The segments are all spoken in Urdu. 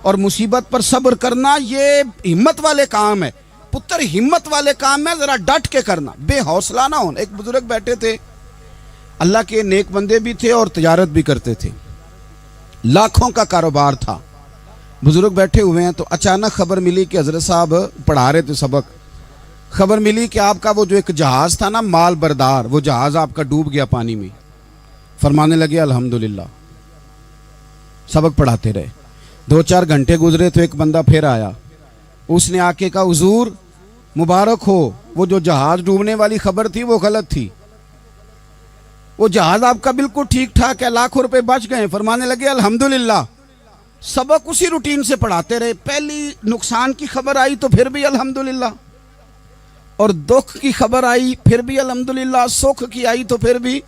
اور مصیبت پر صبر کرنا یہ ہمت والے کام ہے پتر، ہمت والے کام میں ذرا ڈٹ کے کرنا، بے حوصلہ نہ ہونا۔ ایک بزرگ بیٹھے تھے، اللہ کے نیک بندے بھی تھے اور تجارت بھی کرتے تھے، لاکھوں کا کاروبار تھا۔ بزرگ بیٹھے ہوئے ہیں تو اچانک خبر ملی کہ حضرت صاحب پڑھا رہے تھے سبق، خبر ملی کہ آپ کا وہ جو ایک جہاز تھا نا مال بردار، وہ جہاز آپ کا ڈوب گیا پانی میں۔ فرمانے لگے الحمدللہ، سبق پڑھاتے رہے۔ 2-4 گھنٹے گزرے تو ایک بندہ پھر آیا، اس نے آ کے کہا حضور مبارک ہو، وہ جو جہاز ڈوبنے والی خبر تھی وہ غلط تھی، وہ جہاز آپ کا بالکل ٹھیک ٹھاک ہے، لاکھوں روپے بچ گئے۔ فرمانے لگے الحمدللہ۔ سبق اسی روٹین سے پڑھاتے رہے، پہلی نقصان کی خبر آئی تو پھر بھی الحمدللہ، اور دکھ کی خبر آئی پھر بھی الحمدللہ، سکھ کی آئی تو پھر بھی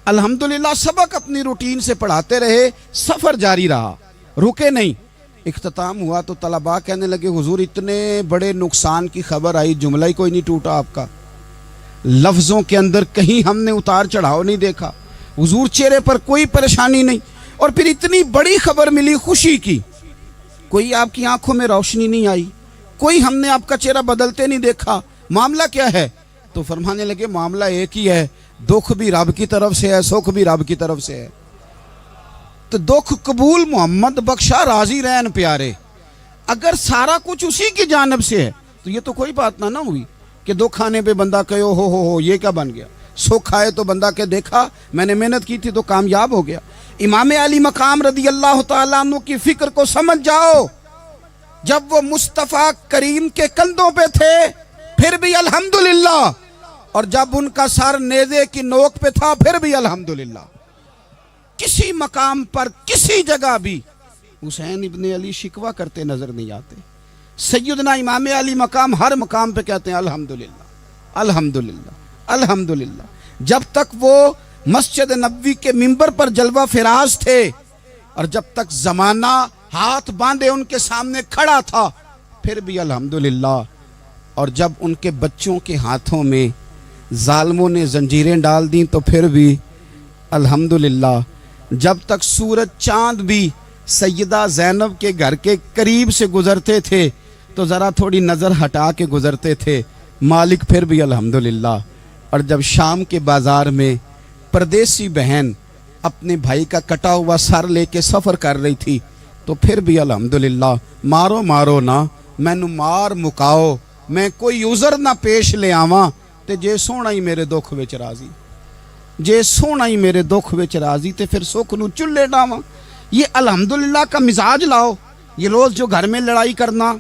الحمدللہ۔ سبق اپنی روٹین سے پڑھاتے رہے، سفر جاری رہا، رکے نہیں۔ اختتام ہوا تو طلباء کہنے لگے حضور اتنے بڑے نقصان کی خبر آئی، جملہ ہی کوئی نہیں ٹوٹا آپ کا، لفظوں کے اندر کہیں ہم نے اتار چڑھاؤ نہیں دیکھا، حضور چہرے پر کوئی پریشانی نہیں، اور پھر اتنی بڑی خبر ملی خوشی کی، کوئی آپ کی آنکھوں میں روشنی نہیں آئی، کوئی ہم نے آپ کا چہرہ بدلتے نہیں دیکھا، معاملہ کیا ہے؟ تو فرمانے لگے معاملہ ایک ہی ہے، دکھ بھی رب کی طرف سے ہے، سکھ بھی رب کی طرف سے ہے۔ تو دکھ قبول محمد بخشا راضی رہن پیارے، اگر سارا کچھ اسی کی جانب سے ہے تو یہ تو کوئی بات نہ ہوئی کہ دکھ آنے پہ بندہ کہے ہو یہ کیا بن گیا، سکھ آئے تو بندہ کہ دیکھا میں نے محنت کی تھی تو کامیاب ہو گیا۔ امام علی مقام رضی اللہ تعالیٰ عنہ کی فکر کو سمجھ جاؤ، جب وہ مصطفیٰ کریم کے کندھوں پہ تھے پھر بھی الحمدللہ، اور جب ان کا سر نیزے کی نوک پہ تھا پھر بھی الحمدللہ۔ کسی مقام پر کسی جگہ بھی حسین ابن علی شکوہ کرتے نظر نہیں آتے، سیدنا امام علی مقام ہر مقام پہ کہتے ہیں الحمدللہ الحمدللہ الحمدللہ۔ جب تک وہ مسجد نبوی کے منبر پر جلوہ فراز تھے، اور جب تک زمانہ ہاتھ باندھے ان کے سامنے کھڑا تھا پھر بھی الحمدللہ، اور جب ان کے بچوں کے ہاتھوں میں ظالموں نے زنجیریں ڈال دیں تو پھر بھی الحمدللہ، جب تک سورج چاند بھی سیدہ زینب کے گھر کے قریب سے گزرتے تھے تو ذرا تھوڑی نظر ہٹا کے گزرتے تھے، مالک پھر بھی الحمدللہ۔ اور جب شام کے بازار میں پردیسی بہن اپنے بھائی کا کٹا ہوا سر لے کے سفر کر رہی تھی تو پھر بھی الحمدللہ۔ مارو نہ مینو مار مکاؤ، میں کوئی عذر نہ پیش لے آواں تے جے سونا ہی میرے دکھ وچ راضی، جے سونا ہی میرے دکھ وچ راضی تے پھر سکھ نو چلے ڈاواں۔ یہ الحمدللہ کا مزاج لاؤ۔ یہ روز جو گھر میں لڑائی کرنا،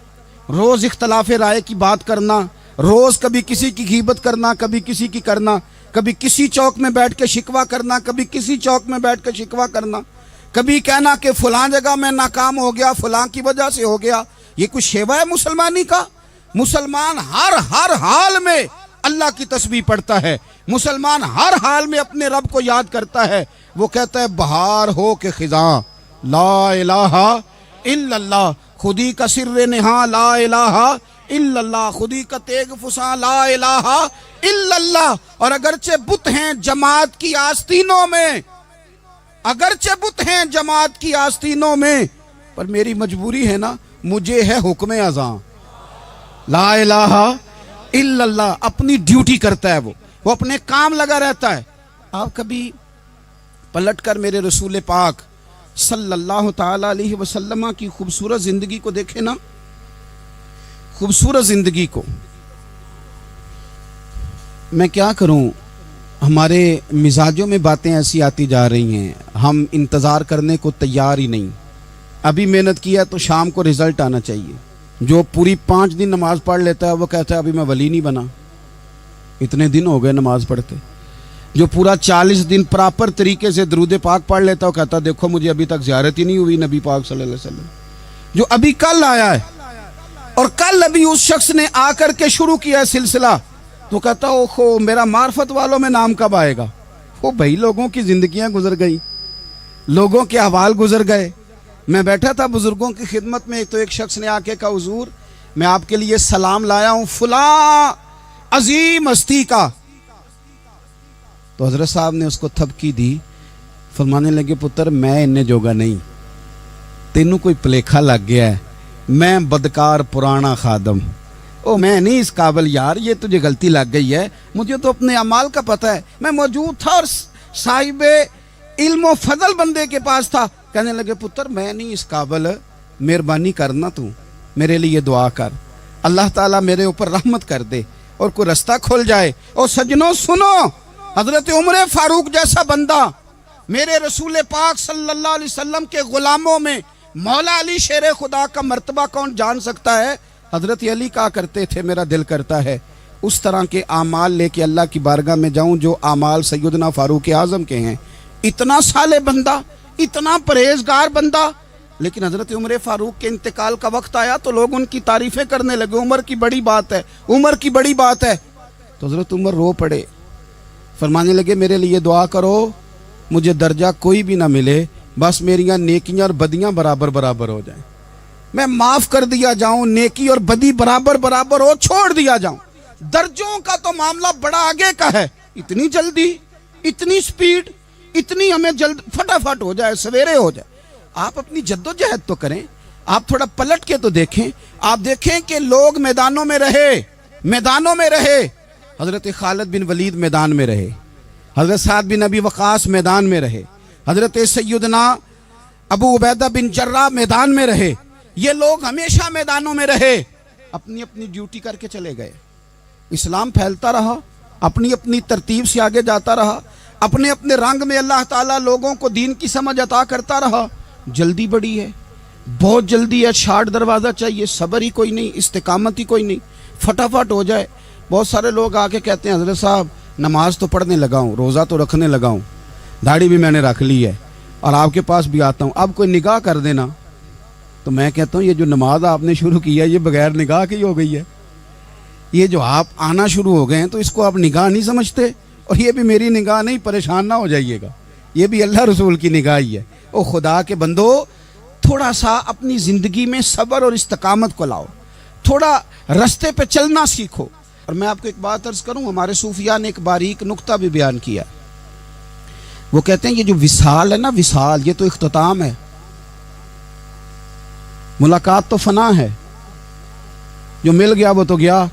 روز اختلاف رائے کی بات کرنا، روز کبھی کسی کی غیبت کرنا، کبھی کسی کی کرنا، کبھی کسی چوک میں بیٹھ کے شکوہ کرنا، کبھی کسی چوک میں بیٹھ کے شکوہ کرنا، کبھی کہنا کہ فلاں جگہ میں ناکام ہو گیا، فلاں کی وجہ سے ہو گیا، یہ کچھ شیوا ہے مسلمانی کا؟ مسلمان ہر حال میں اللہ کی تسبیح پڑھتا ہے، مسلمان ہر حال میں اپنے رب کو یاد کرتا ہے۔ وہ کہتا ہے بہار ہو کے خزاں لا الہ الا اللہ، خودی کا سر نہاں لا الہ الا اللہ، خودی کا تیغ فساں لا الہ الا اللہ۔ اور اگرچہ بت ہیں جماعت کی آستینوں میں، اگرچہ بت ہیں جماعت کی آستینوں میں، پر میری مجبوری ہے نا، مجھے ہے حکم اذاں لا الہ الا اللہ۔ اپنی ڈیوٹی کرتا ہے، وہ اپنے کام لگا رہتا ہے۔ آپ کبھی پلٹ کر میرے رسول پاک صلی اللہ تعالی علیہ وسلم کی خوبصورت زندگی کو دیکھیں نا، خوبصورت زندگی کو۔ میں کیا کروں، ہمارے مزاجوں میں باتیں ایسی آتی جا رہی ہیں، ہم انتظار کرنے کو تیار ہی نہیں۔ ابھی محنت کیا تو شام کو رزلٹ آنا چاہیے۔ جو پوری 5 دن نماز پڑھ لیتا ہے وہ کہتا ہے ابھی میں ولی نہیں بنا، اتنے دن ہو گئے نماز پڑھتے۔ جو پورا 40 دن پراپر طریقے سے درود پاک پڑھ لیتا ہے وہ کہتا ہے دیکھو مجھے ابھی تک زیارت ہی نہیں ہوئی نبی پاک صلی اللہ علیہ وسلم۔ جو ابھی کل آیا ہے اور کل ابھی اس شخص نے آ کر کے شروع کیا ہے سلسلہ، تو کہتا ہے اوہو میرا معرفت والوں میں نام کب آئے گا؟ وہ بھائی لوگوں کی زندگیاں گزر گئی، لوگوں کے احوال گزر گئے۔ میں بیٹھا تھا بزرگوں کی خدمت میں، تو ایک شخص نے آ کے کہا حضور میں آپ کے لیے سلام لایا ہوں فلاں عظیم ہستی کا۔ تو حضرت صاحب نے اس کو تھپکی دی، فرمانے لگے پتر میں انہیں جوگا نہیں، تینوں کوئی پلیکھا لگ گیا ہے، میں بدکار پرانا خادم، او میں نہیں اس قابل یار، یہ تجھے غلطی لگ گئی ہے، مجھے تو اپنے اعمال کا پتہ ہے، میں موجود تھا اور صاحب علم و فضل بندے کے پاس تھا۔ کہنے لگے پتر میں نہیں اس قابل، مہربانی کرنا تو میرے لیے دعا کر، اللہ تعالیٰ میرے اوپر رحمت کر دے اور کوئی رستہ کھل جائے۔ اور سجنوں سنو، حضرت عمر فاروق جیسا بندہ، میرے رسول پاک صلی اللہ علیہ وسلم کے غلاموں میں مولا علی شیر خدا کا مرتبہ کون جان سکتا ہے؟ حضرت علی کہا کرتے تھے میرا دل کرتا ہے اس طرح کے اعمال لے کے اللہ کی بارگاہ میں جاؤں جو اعمال سیدنا فاروق اعظم کے ہیں۔ اتنا صالح بندہ، اتنا پرہیزگار بندہ، لیکن حضرت عمر فاروق کے انتقال کا وقت آیا تو لوگ ان کی تعریفیں کرنے لگے، عمر کی بڑی بات ہے، عمر کی بڑی بات ہے۔ تو حضرت عمر رو پڑے، فرمانے لگے میرے لیے دعا کرو، مجھے درجہ کوئی بھی نہ ملے، بس میریاں نیکیاں اور بدیاں برابر برابر ہو جائیں، میں معاف کر دیا جاؤں، نیکی اور بدی برابر برابر ہو، چھوڑ دیا جاؤں۔ درجوں کا تو معاملہ بڑا آگے کا ہے، اتنی جلدی، اتنی سپیڈ، اتنی ہمیں جلد فٹافٹ ہو جائے، سویرے ہو جائے۔ آپ اپنی جد و جہد تو کریں، آپ تھوڑا پلٹ کے تو دیکھیں، آپ دیکھیں کہ لوگ میدانوں میں رہے، حضرت خالد بن ولید میدان میں رہے، حضرت سعد بن ابی وقاص میدان میں رہے، حضرت سیدنا ابو عبیدہ بن جراح میدان میں رہے، یہ لوگ ہمیشہ میدانوں میں رہے، اپنی اپنی ڈیوٹی کر کے چلے گئے، اسلام پھیلتا رہا، اپنی اپنی ترتیب سے آگے جاتا رہا، اپنے اپنے رنگ میں اللہ تعالیٰ لوگوں کو دین کی سمجھ عطا کرتا رہا۔ جلدی بڑی ہے، بہت جلدی ہے، شارٹ دروازہ چاہیے، صبر ہی کوئی نہیں، استقامت ہی کوئی نہیں، فٹافٹ ہو جائے۔ بہت سارے لوگ آ کے کہتے ہیں حضرت صاحب نماز تو پڑھنے لگا ہوں، روزہ تو رکھنے لگا ہوں، داڑھی بھی میں نے رکھ لی ہے اور آپ کے پاس بھی آتا ہوں، اب کوئی نگاہ کر دینا۔ تو میں کہتا ہوں یہ جو نماز آپ نے شروع کی ہے یہ بغیر نگاہ کی ہو گئی ہے، یہ جو آپ آنا شروع ہو گئے ہیں تو اس کو آپ نگاہ نہیں سمجھتے، اور یہ بھی میری نگاہ نہیں، پریشان نہ ہو جائیے گا، یہ بھی اللہ رسول کی نگاہ ہی ہے۔ او خدا کے بندو، تھوڑا سا اپنی زندگی میں صبر اور استقامت کو لاؤ، تھوڑا رستے پہ چلنا سیکھو۔ اور میں آپ کو ایک بات عرض کروں، ہمارے صوفیاء نے ایک باریک نقطہ بھی بیان کیا، وہ کہتے ہیں یہ جو وصال ہے نا، وصال یہ تو اختتام ہے، ملاقات تو فنا ہے، جو مل گیا وہ تو گیا،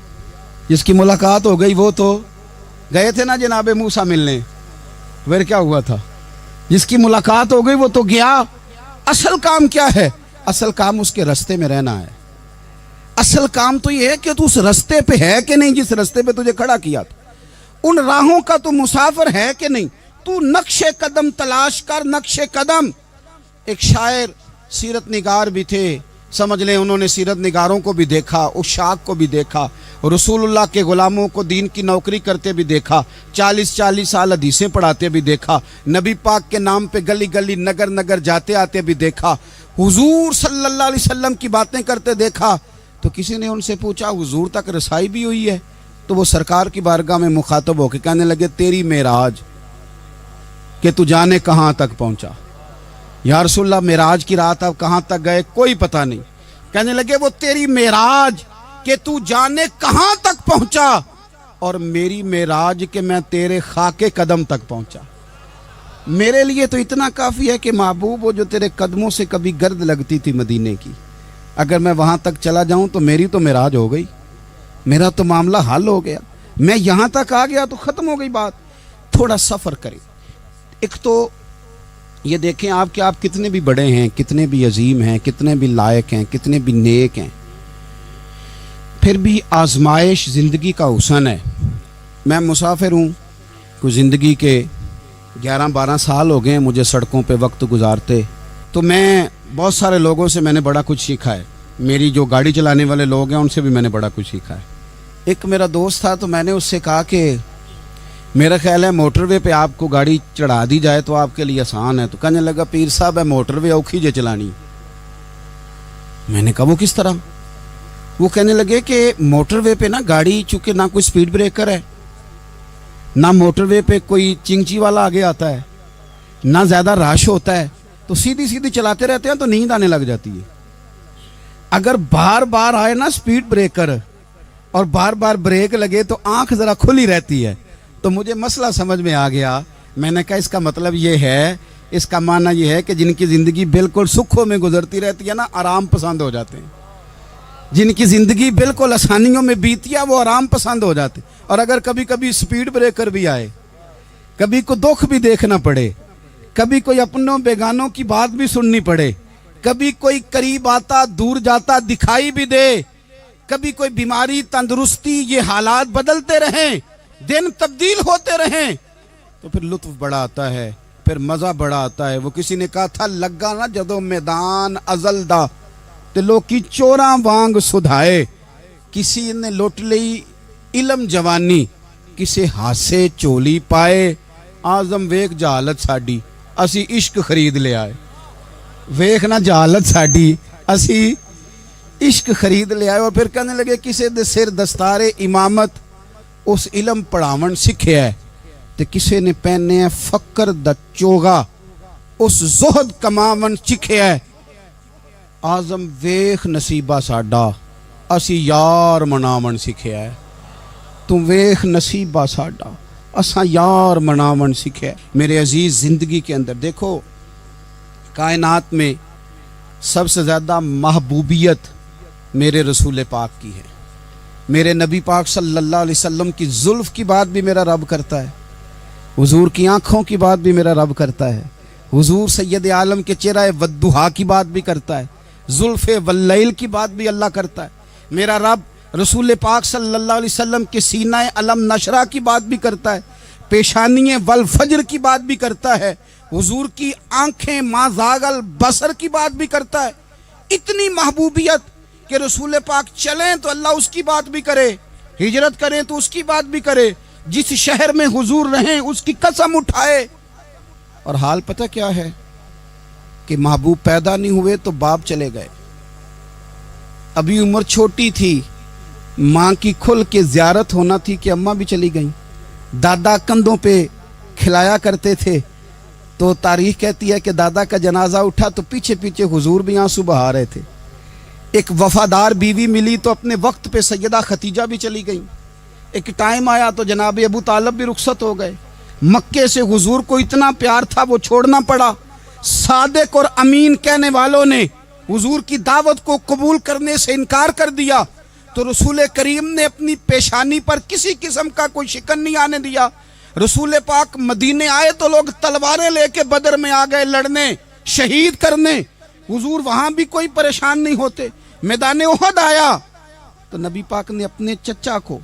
جس کی ملاقات ہو گئی وہ تو گئے تھے نا جناب موسیٰ ملنے، پھر کیا ہوا تھا؟ جس کی ملاقات ہو گئی وہ تو گیا۔ اصل کام کیا ہے؟ اصل کام اس کے رستے میں رہنا ہے، اصل کام تو یہ ہے کہ تو اس رستے پہ ہے کہ نہیں جس رستے پہ تجھے کھڑا کیا تھا، ان راہوں کا تو مسافر ہے کہ نہیں، تو نقش قدم تلاش کر، نقش قدم۔ ایک شاعر سیرت نگار بھی تھے، سمجھ لیں انہوں نے سیرت نگاروں کو بھی دیکھا، عشاق کو بھی دیکھا، رسول اللہ کے غلاموں کو دین کی نوکری کرتے بھی دیکھا، 40 سال حدیثیں پڑھاتے بھی دیکھا، نبی پاک کے نام پہ گلی گلی نگر نگر جاتے آتے بھی دیکھا، حضور صلی اللہ علیہ وسلم کی باتیں کرتے دیکھا۔ تو کسی نے ان سے پوچھا حضور تک رسائی بھی ہوئی ہے؟ تو وہ سرکار کی بارگاہ میں مخاطب ہو کے کہنے لگے تیری معراج کہ تو جانے کہاں تک پہنچا، یا رسول اللہ معراج کی رات آپ کہاں تک گئے کوئی پتہ نہیں، کہنے لگے وہ تیری معراج کہ تو جانے کہاں تک پہنچا، اور میری معراج کہ میں تیرے خاک قدم تک پہنچا۔ میرے لیے تو اتنا کافی ہے کہ محبوب وہ جو تیرے قدموں سے کبھی گرد لگتی تھی مدینے کی، اگر میں وہاں تک چلا جاؤں تو میری تو معراج ہو گئی، میرا تو معاملہ حل ہو گیا، میں یہاں تک آ گیا تو ختم ہو گئی بات۔ تھوڑا سفر کریں، ایک تو یہ دیکھیں آپ کہ آپ کتنے بھی بڑے ہیں، کتنے بھی عظیم ہیں، کتنے بھی لائق ہیں، کتنے بھی نیک ہیں، پھر بھی آزمائش زندگی کا حسن ہے۔ میں مسافر ہوں، کوئی زندگی کے 11-12 سال ہو گئے ہیں مجھے سڑکوں پہ وقت گزارتے، تو میں بہت سارے لوگوں سے میں نے بڑا کچھ سیکھا ہے، میری جو گاڑی چلانے والے لوگ ہیں ان سے بھی میں نے بڑا کچھ سیکھا ہے۔ ایک میرا دوست تھا تو میں نے اس سے کہا کہ میرا خیال ہے موٹر وے پہ آپ کو گاڑی چڑھا دی جائے تو آپ کے لیے آسان ہے، تو کہنے لگا پیر صاحب ہے موٹر وے اوکھی جے چلانی۔ میں نے کہا وہ کس طرح؟ وہ کہنے لگے کہ موٹر وے پہ نا گاڑی چونکہ نہ کوئی سپیڈ بریکر ہے، نہ موٹر وے پہ کوئی چنگچی والا آگے آتا ہے، نہ زیادہ رش ہوتا ہے، تو سیدھی سیدھی چلاتے رہتے ہیں تو نیند آنے لگ جاتی ہے۔ اگر بار بار آئے نا سپیڈ بریکر اور بار بار بریک لگے تو آنکھ ذرا کھلی رہتی ہے۔ تو مجھے مسئلہ سمجھ میں آ گیا، میں نے کہا اس کا مطلب یہ ہے اس کا معنی یہ ہے کہ جن کی زندگی بالکل سکھوں میں گزرتی رہتی ہے نا، آرام پسند ہو جاتے ہیں. جن کی زندگی بالکل آسانیوں میں بیتی ہے وہ آرام پسند ہو جاتے. اور اگر کبھی کبھی سپیڈ بریکر بھی آئے، کبھی کوئی دکھ بھی دیکھنا پڑے، کبھی کوئی اپنوں بیگانوں کی بات بھی سننی پڑے، کبھی کوئی قریب آتا دور جاتا دکھائی بھی دے، کبھی کوئی بیماری تندرستی، یہ حالات بدلتے رہیں، دن تبدیل ہوتے رہیں، تو پھر لطف بڑا آتا ہے، پھر مزہ بڑا آتا ہے. وہ کسی نے کہا تھا لگا نا جدو میدان ازل دا تے لوکی چوراں وانگ سدھائے. کسی نے لٹ لئی علم جوانی، کسے ہاسے چولی پائے. آزم ویکھ جہالت ساڈی، اسی عشق خرید لے آئے. ویکھ نہ جہالت ساڈی، اسی عشق خرید لے آئے. اور پھر کہنے لگے کسے دے سر دستار امامت اس علم پڑھاون سکھیا ہے، تے کسے نے پہنے فقر دا چوگا اس زہد کماون چکھیا ہے. آزم ویخ نصیبہ ساڈا، اسی یار مناون سکھیا ہے. تم ویخ نصیبہ ساڈا، اساں یار مناون سکھیا ہے. میرے عزیز، زندگی کے اندر دیکھو، کائنات میں سب سے زیادہ محبوبیت میرے رسول پاک کی ہے. میرے نبی پاک صلی اللہ علیہ وسلم کی زلف کی بات بھی میرا رب کرتا ہے، حضور کی آنکھوں کی بات بھی میرا رب کرتا ہے، حضور سید عالم کے چہرہ والضحیٰ کی بات بھی کرتا ہے، زلف واللیل کی بات بھی اللہ کرتا ہے. میرا رب رسول پاک صلی اللہ علیہ وسلم کے سینہ علم نشرہ کی بات بھی کرتا ہے، پیشانی والفجر کی بات بھی کرتا ہے، حضور کی آنکھیں ما زاغ البصر کی بات بھی کرتا ہے. اتنی محبوبیت کہ رسول پاک چلیں تو اللہ اس کی بات بھی کرے، ہجرت کریں تو اس کی بات بھی کرے، جس شہر میں حضور رہیں اس کی قسم اٹھائے. اور حال پتہ کیا ہے کہ محبوب پیدا نہیں ہوئے تو باپ چلے گئے. ابھی عمر چھوٹی تھی، ماں کی کھل کے زیارت ہونا تھی کہ اماں بھی چلی گئیں. دادا کندھوں پہ کھلایا کرتے تھے، تو تاریخ کہتی ہے کہ دادا کا جنازہ اٹھا تو پیچھے پیچھے حضور بھی آنسو بہا رہے تھے. ایک وفادار بیوی ملی تو اپنے وقت پہ سیدہ خدیجہ بھی چلی گئیں. ایک ٹائم آیا تو جناب ابو طالب بھی رخصت ہو گئے. مکے سے حضور کو اتنا پیار تھا وہ چھوڑنا پڑا. صادق اور امین کہنے والوں نے حضور کی دعوت کو قبول کرنے سے انکار کر دیا، تو رسول کریم نے اپنی پیشانی پر کسی قسم کا کوئی شکن نہیں آنے دیا. رسول پاک مدینے آئے تو لوگ تلواریں لے کے بدر میں آ گئے لڑنے، شہید کرنے. حضور وہاں بھی کوئی پریشان نہیں ہوتے. میدان احد آیا تو نبی پاک نے اپنے چچا کو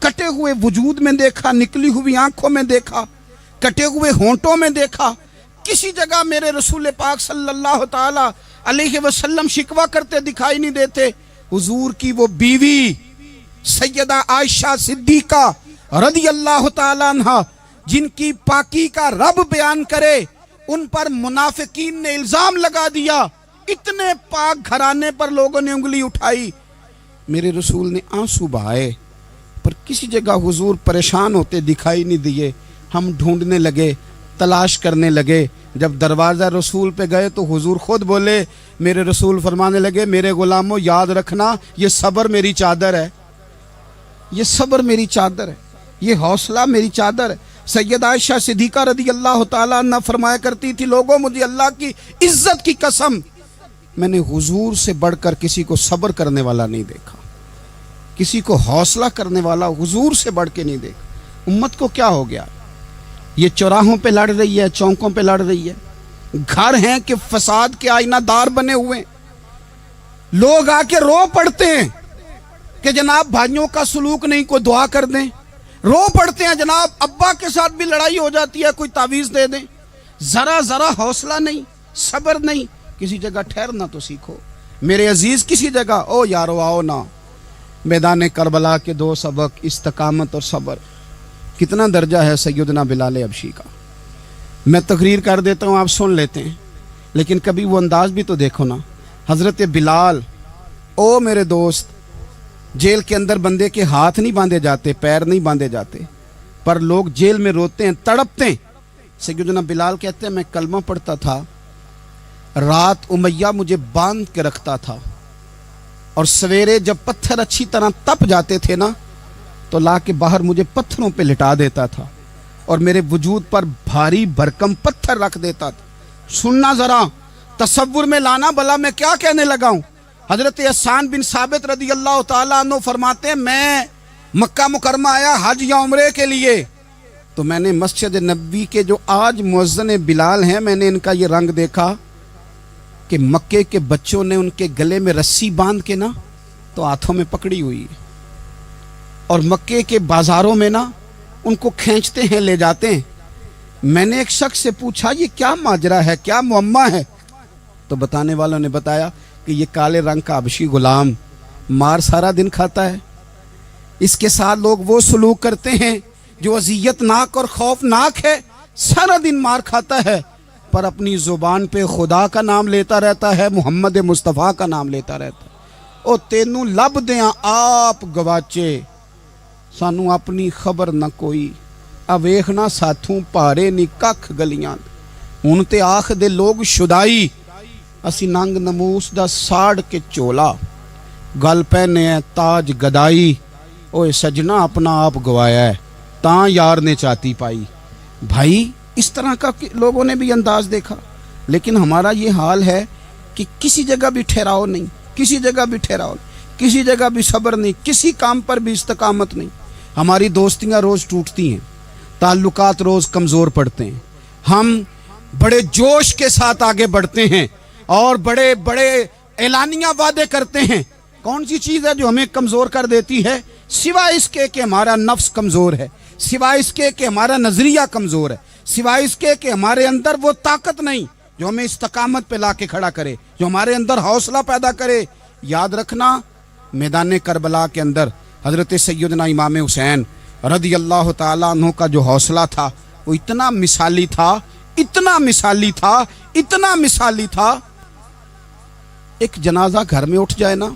کٹے ہوئے وجود میں دیکھا، نکلی ہوئی آنکھوں میں دیکھا، کٹے ہوئے ہونٹوں میں دیکھا. کسی جگہ میرے رسول پاک صلی اللہ تعالی علیہ وسلم شکوہ کرتے دکھائی نہیں دیتے. حضور کی وہ بیوی سیدہ عائشہ صدیقہ رضی اللہ تعالی عنہ، جن کی پاکی کا رب بیان کرے، ان پر منافقین نے الزام لگا دیا. اتنے پاک گھرانے پر لوگوں نے انگلی اٹھائی. میرے رسول نے آنسو بہائے، پر کسی جگہ حضور پریشان ہوتے دکھائی نہیں دیے. ہم ڈھونڈنے لگے، تلاش کرنے لگے. جب دروازہ رسول پہ گئے تو حضور خود بولے. میرے رسول فرمانے لگے، میرے غلاموں یاد رکھنا، یہ صبر میری چادر ہے، یہ صبر میری چادر ہے، یہ حوصلہ میری چادر ہے. سیدہ عائشہ صدیقہ رضی اللہ تعالیٰ عنہ فرمایا کرتی تھی، لوگوں مجھے اللہ کی عزت کی قسم، میں نے حضور سے بڑھ کر کسی کو صبر کرنے والا نہیں دیکھا، کسی کو حوصلہ کرنے والا حضور سے بڑھ کے نہیں دیکھا. امت کو کیا ہو گیا؟ یہ چوراہوں پہ لڑ رہی ہے، چوکوں پہ لڑ رہی ہے. گھر ہیں کہ فساد کے آئینہ دار بنے ہوئے ہیں. لوگ آ کے رو پڑتے ہیں کہ جناب بھائیوں کا سلوک نہیں، کوئی دعا کر دیں. رو پڑتے ہیں جناب ابا کے ساتھ بھی لڑائی ہو جاتی ہے، کوئی تعویذ دے دیں. ذرا حوصلہ نہیں، صبر نہیں. کسی جگہ ٹھہرنا تو سیکھو میرے عزیز. کسی جگہ او یارو آؤ نا، میدان کربلا کے دو سبق، استقامت اور صبر. کتنا درجہ ہے سیدنا بلال حبشی کا. میں تقریر کر دیتا ہوں، آپ سن لیتے ہیں، لیکن کبھی وہ انداز بھی تو دیکھو نا. حضرت بلال، او میرے دوست، جیل کے اندر بندے کے ہاتھ نہیں باندھے جاتے، پیر نہیں باندھے جاتے، پر لوگ جیل میں روتے ہیں، تڑپتے ہیں. سیدنا بلال کہتے ہیں میں کلمہ پڑھتا تھا، رات امیہ مجھے باندھ کے رکھتا تھا، اور سویرے جب پتھر اچھی طرح تپ جاتے تھے نا تو لا کے باہر مجھے پتھروں پہ لٹا دیتا تھا، اور میرے وجود پر بھاری بھرکم پتھر رکھ دیتا تھا. سننا ذرا, تصور میں لانا بلا میں کیا کہنے لگا ہوں. حضرت حسان بن ثابت رضی اللہ تعالیٰ عنہ فرماتے ہیں میں مکہ مکرمہ آیا حج یا عمرے کے لیے, تو میں نے مسجد نبوی کے جو آج مؤذن بلال ہیں, میں نے ان کا یہ رنگ دیکھا کہ مکے کے بچوں نے ان کے گلے میں رسی باندھ کے نا تو ہاتھوں میں پکڑی ہوئی ہے, اور مکے کے بازاروں میں نا ان کو کھینچتے ہیں لے جاتے ہیں. میں نے ایک شخص سے پوچھا یہ کیا ماجرا ہے, کیا معمہ ہے؟ تو بتانے والوں نے بتایا کہ یہ کالے رنگ کا حبشی غلام مار سارا دن کھاتا ہے, اس کے ساتھ لوگ وہ سلوک کرتے ہیں جو اذیت ناک اور خوفناک ہے, سارا دن مار کھاتا ہے پر اپنی زبان پہ خدا کا نام لیتا رہتا ہے, محمد مصطفیٰ کا نام لیتا رہتا ہے. او تینوں لب دیاں آپ گواچے, سانو اپنی خبر نہ کوئی, اویخنا ساتھوں پارے نی ککھ گلیاں, ہن تے آخ دے لوگ شدائی, اسی ننگ نموس دا ساڑ کے چولا, گل پہنے ہے تاج گدائی, اوے سجنا اپنا آپ گوایا ہے تاں یار نے چاتی پائی. بھائی اس طرح کا لوگوں نے بھی انداز دیکھا, لیکن ہمارا یہ حال ہے کہ کسی جگہ بھی ٹھہراؤ نہیں, کسی جگہ بھی ٹھہراؤ نہیں, کسی جگہ بھی صبر نہیں, کسی کام پر بھی استقامت نہیں. ہماری دوستیاں روز ٹوٹتی ہیں, تعلقات روز کمزور پڑتے ہیں, ہم بڑے جوش کے ساتھ آگے بڑھتے ہیں اور بڑے بڑے اعلانیہ وعدے کرتے ہیں. کون سی چیز ہے جو ہمیں کمزور کر دیتی ہے؟ سوائے اس کے کہ ہمارا نفس کمزور ہے, سوائے اس کے کہ ہمارا نظریہ کمزور ہے, سوائے اس کے کہ ہمارے اندر وہ طاقت نہیں جو ہمیں استقامت پہ لا کے کھڑا کرے, جو ہمارے اندر حوصلہ پیدا کرے. یاد رکھنا میدان کربلا کے اندر حضرت سیدنا امام حسین رضی اللہ تعالیٰ عنہ کا جو حوصلہ تھا وہ اتنا مثالی تھا, اتنا مثالی تھا, اتنا مثالی تھا. ایک جنازہ گھر میں اٹھ جائے نا,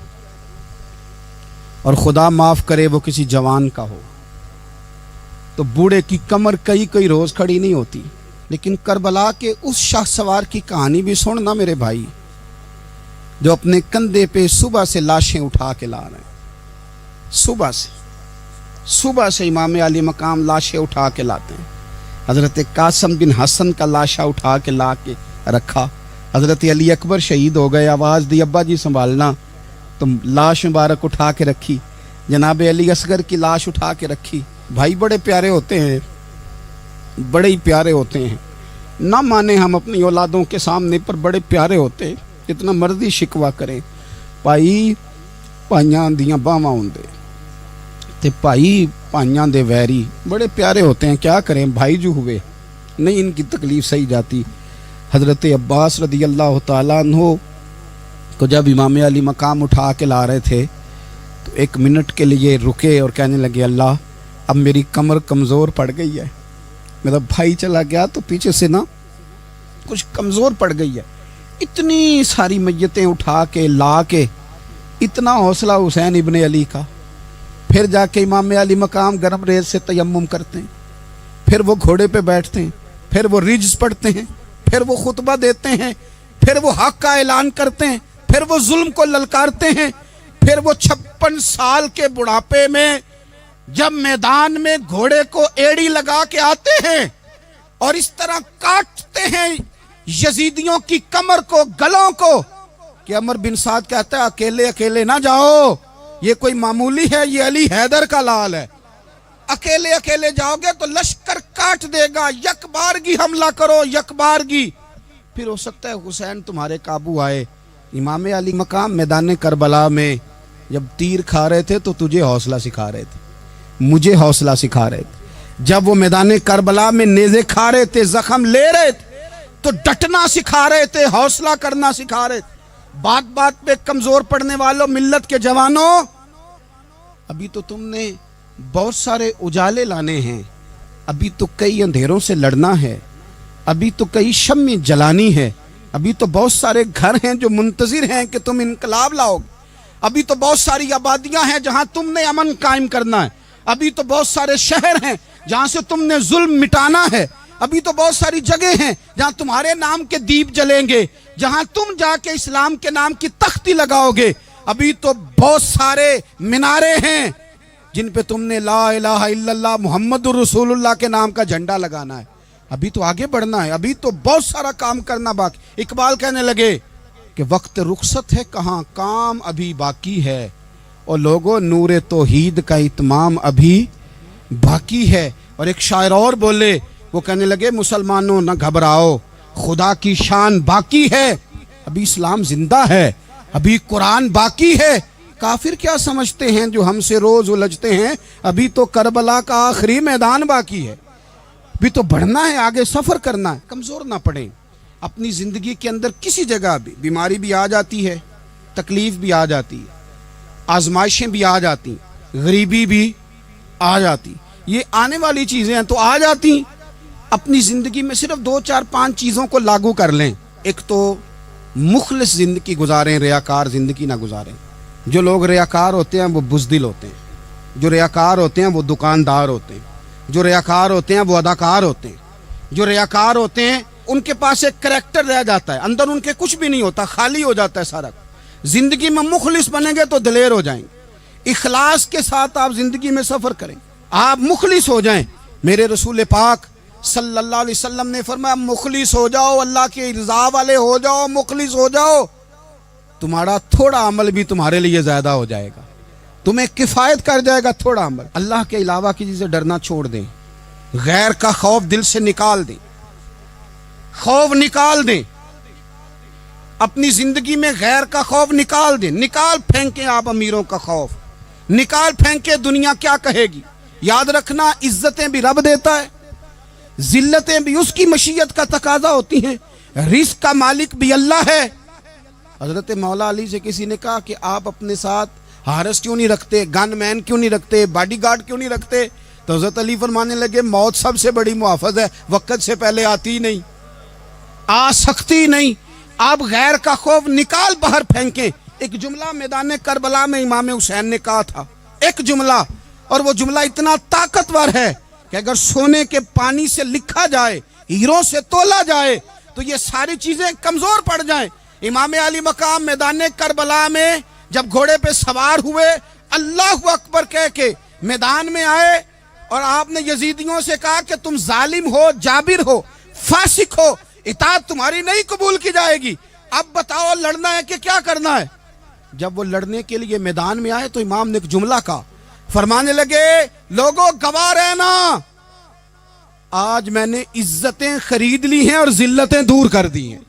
اور خدا معاف کرے وہ کسی جوان کا ہو, تو بوڑھے کی کمر کئی کئی روز کھڑی نہیں ہوتی. لیکن کربلا کے اس شاہ سوار کی کہانی بھی سننا میرے بھائی, جو اپنے کندھے پہ صبح سے لاشیں اٹھا کے لا رہے ہیں, صبح سے امام علی مقام لاشیں اٹھا کے لاتے ہیں. حضرت قاسم بن حسن کا لاشا اٹھا کے لا کے رکھا, حضرت علی اکبر شہید ہو گئے, آواز دی ابا جی سنبھالنا, تو لاش مبارک اٹھا کے رکھی. جناب علی اصغر کی لاش اٹھا کے رکھی. بھائی بڑے پیارے ہوتے ہیں, بڑے ہی پیارے ہوتے ہیں, نہ مانے ہم اپنی اولادوں کے سامنے, پر بڑے پیارے ہوتے ہیں, جتنا مرضی شکوہ کریں. بھائی پائیاں دیاں باواں ہوندے تے بھائی پائیاں دے ویری, بڑے پیارے ہوتے ہیں. کیا کریں بھائی جو ہوئے نہیں ان کی تکلیف سہی جاتی. حضرت عباس رضی اللہ تعالیٰ عنہ کو جب امام علی مقام اٹھا کے لا رہے تھے تو ایک منٹ کے لیے رکے اور کہنے لگے اللہ اب میری کمر کمزور پڑ گئی ہے, میرا بھائی چلا گیا تو پیچھے سے نا کچھ کمزور پڑ گئی ہے. اتنی ساری میتیں اٹھا کے لا کے, اتنا حوصلہ حسین ابن علی کا. پھر جا کے امام علی مقام گرم ریت سے تیمم کرتے ہیں, پھر وہ گھوڑے پہ بیٹھتے ہیں, پھر وہ رجز پڑھتے ہیں, پھر وہ خطبہ دیتے ہیں, پھر وہ حق کا اعلان کرتے ہیں, پھر وہ ظلم کو للکارتے ہیں, پھر وہ 56 سال کے بڑھاپے میں جب میدان میں گھوڑے کو ایڑی لگا کے آتے ہیں اور اس طرح کاٹتے ہیں یزیدیوں کی کمر کو, گلوں کو, کہ عمر بن سعد کہتا ہے اکیلے اکیلے نہ جاؤ, یہ کوئی معمولی ہے, یہ علی حیدر کا لال ہے, اکیلے اکیلے جاؤ گے تو لشکر کاٹ دے گا, یک بارگی حملہ کرو, یک بارگی. پھر ہو سکتا ہے حسین تمہارے قابو آئے. امام علی مقام میدان کربلا میں جب تیر کھا رہے تھے تو تجھے حوصلہ سکھا رہے تھے, مجھے حوصلہ سکھا رہے تھے. جب وہ میدان کربلا میں نیزے کھا رہے تھے, زخم لے رہے تھے, تو ڈٹنا سکھا رہے تھے, حوصلہ کرنا سکھا رہے تھے. بات بات پہ کمزور پڑنے والوں, ملت کے جوانوں, ابھی تو تم نے بہت سارے اجالے لانے ہیں, ابھی تو کئی اندھیروں سے لڑنا ہے, ابھی تو کئی شمع جلانی ہے, ابھی تو بہت سارے گھر ہیں جو منتظر ہیں کہ تم انقلاب لاؤ گے, ابھی تو بہت ساری آبادیاں ہیں جہاں تم نے امن قائم کرنا ہے, ابھی تو بہت سارے شہر ہیں جہاں سے تم نے ظلم مٹانا ہے, ابھی تو بہت ساری جگہ ہیں جہاں تمہارے نام کے دیپ جلیں گے, جہاں تم جا کے اسلام کے نام کی تختی لگاؤ گے, ابھی تو بہت سارے مینارے ہیں جن پہ تم نے لا الہ الا اللہ محمد الرسول اللہ کے نام کا جھنڈا لگانا ہے. ابھی تو آگے بڑھنا ہے, ابھی تو بہت سارا کام کرنا باقی. اقبال کہنے لگے کہ وقت رخصت ہے کہاں, کام ابھی باقی ہے, اور لوگوں نور توحید کا اتمام ابھی باقی ہے. اور ایک شاعر اور بولے, وہ کہنے لگے مسلمانوں نہ گھبراؤ, خدا کی شان باقی ہے, ابھی اسلام زندہ ہے, ابھی قرآن باقی ہے. کافر کیا سمجھتے ہیں جو ہم سے روز الجھتے ہیں, ابھی تو کربلا کا آخری میدان باقی ہے, ابھی تو بڑھنا ہے, آگے سفر کرنا ہے. کمزور نہ پڑیں. اپنی زندگی کے اندر کسی جگہ بھی بیماری بھی آ جاتی ہے, تکلیف بھی آ جاتی ہے, آزمائشیں بھی آ جاتی, غریبی بھی آ جاتی, یہ آنے والی چیزیں ہیں تو آ جاتی. اپنی زندگی میں صرف 2 4 5 چیزوں کو لاگو کر لیں. ایک تو مخلص زندگی گزاریں, ریاکار زندگی نہ گزاریں. جو لوگ ریاکار ہوتے ہیں وہ بزدل ہوتے ہیں, جو ریاکار ہوتے ہیں وہ دکاندار ہوتے ہیں, جو ریاکار ہوتے ہیں وہ اداکار ہوتے ہیں, جو ریاکار ہوتے ہیں ان کے پاس ایک کریکٹر رہ جاتا ہے, اندر ان کے کچھ بھی نہیں ہوتا, خالی ہو جاتا ہے سارا. زندگی میں مخلص بنیں گے تو دلیر ہو جائیں گے. اخلاص کے ساتھ آپ زندگی میں سفر کریں, آپ مخلص ہو جائیں. میرے رسول پاک صلی اللہ علیہ وسلم نے فرمایا مخلص ہو جاؤ, اللہ کے رضا والے ہو جاؤ, مخلص ہو جاؤ, تمہارا تھوڑا عمل بھی تمہارے لیے زیادہ ہو جائے گا, تمہیں کفایت کر جائے گا تھوڑا عمل. اللہ کے علاوہ کسی سے ڈرنا چھوڑ دیں, غیر کا خوف دل سے نکال دیں, خوف نکال دیں. اپنی زندگی میں غیر کا خوف نکال دیں, نکال پھینکیں آپ امیروں کا خوف, نکال پھینکیں دنیا کیا کہے گی. یاد رکھنا عزتیں بھی رب دیتا ہے, ذلتیں بھی اس کی مشیت کا تقاضا ہوتی ہیں, رزق کا مالک بھی اللہ ہے. حضرت مولا علی سے کسی نے کہا کہ آپ اپنے ساتھ حارس کیوں نہیں رکھتے, گن مین کیوں نہیں رکھتے, باڈی گارڈ کیوں نہیں رکھتے؟ تو حضرت علی فرمانے لگے موت سب سے بڑی محافظ ہے, وقت سے پہلے آتی نہیں, آ سکتی نہیں. آپ غیر کا خوف نکال باہر پھینکیں. ایک جملہ میدان کربلا میں امام حسین نے کہا تھا, ایک جملہ, اور وہ جملہ اتنا طاقتور ہے کہ اگر سونے کے پانی سے لکھا جائے, ہیروں سے تولا جائے, تو یہ ساری چیزیں کمزور پڑ جائیں. امام علی مقام میدان کربلا میں جب گھوڑے پہ سوار ہوئے, اللہ اکبر کہہ کے میدان میں آئے, اور آپ نے یزیدیوں سے کہا کہ تم ظالم ہو, جابر ہو, فاسق ہو, اطاعت تمہاری نہیں قبول کی جائے گی, اب بتاؤ لڑنا ہے کہ کیا کرنا ہے. جب وہ لڑنے کے لیے میدان میں آئے تو امام نے ایک جملہ کہا, فرمانے لگے لوگوں گواہ رہنا, آج میں نے عزتیں خرید لی ہیں اور ذلتیں دور کر دی ہیں.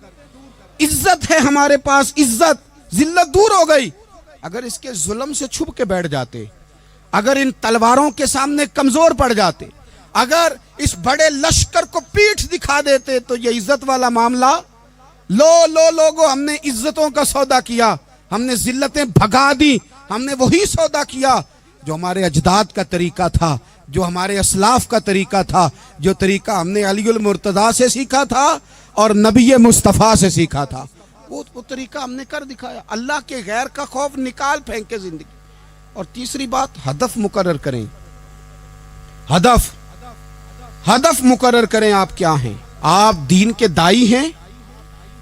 عزت ہے ہمارے پاس, عزت, ذلت دور ہو گئی. اگر اس کے ظلم سے چھپ کے بیٹھ جاتے, اگر ان تلواروں کے سامنے کمزور پڑ جاتے, اگر اس بڑے لشکر کو پیٹھ دکھا دیتے, تو یہ عزت والا معاملہ لوگوں ہم نے عزتوں کا سودا کیا, ہم نے ذلتیں بھگا دی, ہم نے وہی سودا کیا جو ہمارے اجداد کا طریقہ تھا, جو ہمارے اسلاف کا طریقہ تھا, جو طریقہ ہم نے علی المرتضیٰ سے سیکھا تھا اور نبی مصطفیٰ سے سیکھا تھا, وہ طریقہ ہم نے کر دکھایا. اللہ کے غیر کا خوف نکال پھینکے زندگی. اور تیسری بات, ہدف مقرر کریں. ہدف مقرر کریں. آپ کیا ہیں؟ آپ دین کے دائی ہیں,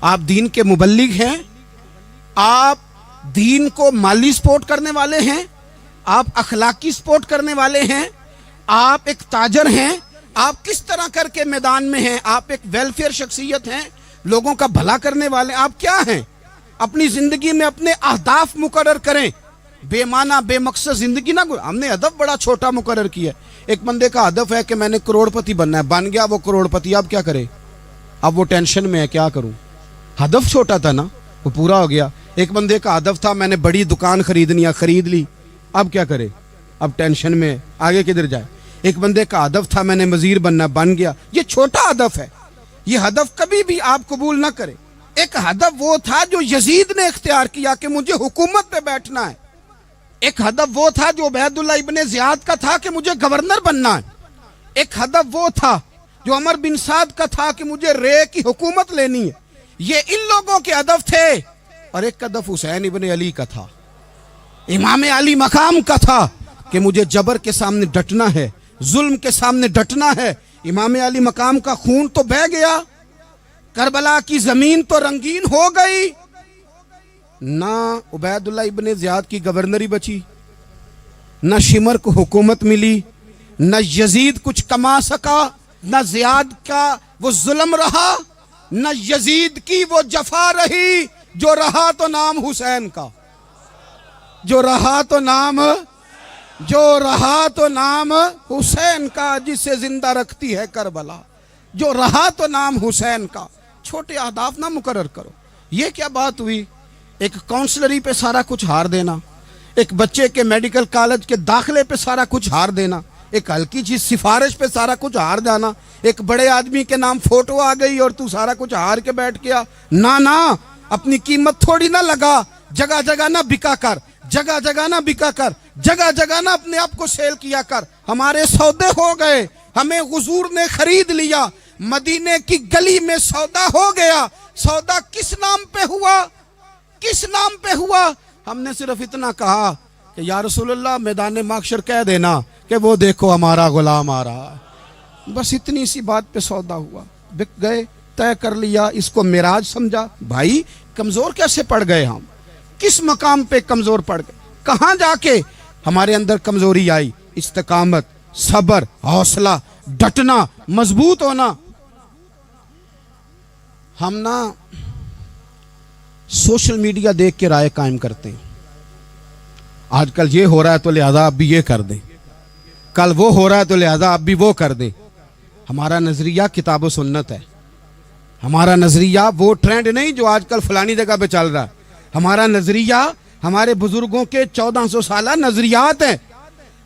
آپ دین کے مبلغ ہیں, آپ دین کو مالی سپورٹ کرنے والے ہیں, آپ اخلاقی سپورٹ کرنے والے ہیں, آپ ایک تاجر ہیں, آپ کس طرح کر کے میدان میں ہیں, آپ ایک ویلفیئر شخصیت ہیں, لوگوں کا بھلا کرنے والے, آپ کیا ہیں؟ اپنی زندگی میں اپنے اہداف مقرر کریں. بے معنی بے مقصد زندگی نہ. ہم نے ہدف بڑا چھوٹا مقرر کیا. ایک بندے کا ہدف ہے کہ میں نے کروڑ پتی بننا ہے, بن گیا وہ کروڑ پتی, اب کیا کرے؟ اب وہ ٹینشن میں ہے, کیا کروں؟ ہدف چھوٹا تھا نا, وہ پورا ہو گیا. ایک بندے کا ہدف تھا میں نے بڑی دکان خریدنی ہے, خرید لی, اب کیا کرے؟ اب ٹینشن میں, آگے کدھر جائے؟ ایک بندے کا ہدف تھا میں نے وزیر بننا, بن گیا. یہ چھوٹا ہدف ہے, یہ ہدف کبھی بھی آپ قبول نہ کریں. ایک ہدف وہ تھا جو یزید نے اختیار کیا کہ مجھے حکومت پہ بیٹھنا ہے. ایک ہدف وہ تھا جو عبید اللہ ابن زیاد کا تھا کہ مجھے گورنر بننا ہے. ایک ہدف وہ تھا جو عمر بن سعد کا تھا کہ مجھے رے کی حکومت لینی ہے. یہ ان لوگوں کے ہدف تھے. اور ایک ہدف حسین ابن علی کا تھا, امام علی مقام کا تھا کہ مجھے جبر کے سامنے ڈٹنا ہے, ظلم کے سامنے ڈٹنا ہے. امام علی مقام کا خون تو بہہ گیا, کربلا کی زمین تو رنگین ہو گئی, نہ عبید اللہ ابن زیاد کی گورنری بچی, نہ شمر کو حکومت ملی, نہ یزید کچھ کما سکا, نہ زیاد کا وہ ظلم رہا، نہ یزید کی وہ جفا رہی، جو رہا تو نام حسین کا، جو رہا تو نام حسین کا، جسے زندہ رکھتی ہے کربلا، جو رہا تو نام حسین کا۔ چھوٹے اہداف نہ مقرر کرو۔ یہ کیا بات ہوئی؟ ایک کونسلری پہ سارا کچھ ہار دینا، ایک بچے کے میڈیکل کالج کے داخلے پہ سارا کچھ ہار دینا، ایک ہلکی چیز سفارش پہ سارا کچھ ہار جانا، ایک بڑے آدمی کے نام فوٹو آ گئی اور تو سارا کچھ ہار کے بیٹھ گیا۔ نہ اپنی قیمت تھوڑی نہ لگا، جگہ جگہ نہ بکا کر، جگہ جگہ نہ بکا کر، جگہ جگہ نہ اپنے آپ کو سیل کیا کر۔ ہمارے سودے ہو گئے، ہمیں حضور نے خرید لیا، مدینے کی گلی میں سودا ہو گیا۔ سودا کس نام پہ ہوا؟ کس نام پہ ہوا؟ ہم نے صرف اتنا کہا کہ یا رسول اللہ میدان محشر کہہ دینا کہ وہ دیکھو ہمارا غلام آ رہا ہے۔ بس اتنی سی بات پہ سودا ہوا، بک گئے، طے کر لیا، اس کو معراج سمجھا۔ بھائی کمزور کیسے پڑ گئے ہم؟ کس مقام پہ کمزور پڑ گئے؟ کہاں جا کے ہمارے اندر کمزوری آئی؟ استقامت، صبر، حوصلہ، ڈٹنا، مضبوط ہونا۔ ہم نا سوشل میڈیا دیکھ کے رائے قائم کرتے ہیں، آج کل یہ ہو رہا ہے تو لہذا اب بھی یہ کر دیں، کل وہ ہو رہا ہے تو لہذا اب بھی وہ کر دیں۔ ہمارا نظریہ کتاب و سنت ہے، ہمارا نظریہ وہ ٹرینڈ نہیں جو آج کل فلانی جگہ پہ چل رہا ہے۔ ہمارا نظریہ ہمارے بزرگوں کے 1400 سالہ نظریات ہیں۔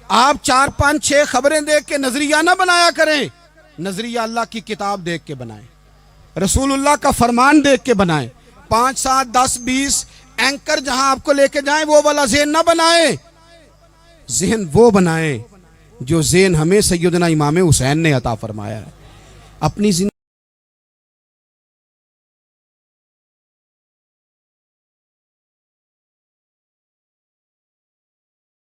آپ 4 5 6 خبریں دیکھ کے نظریہ نہ بنایا کریں، نظریہ اللہ کی کتاب دیکھ کے بنائیں، رسول اللہ کا فرمان دیکھ کے بنائیں۔ 5 7 10 20 اینکر جہاں آپ کو لے کے جائیں وہ والا ذہن نہ بنائیں، ذہن وہ بنائیں جو ذہن ہمیں سیدنا امام حسین نے عطا فرمایا ہے۔ اپنی زندگی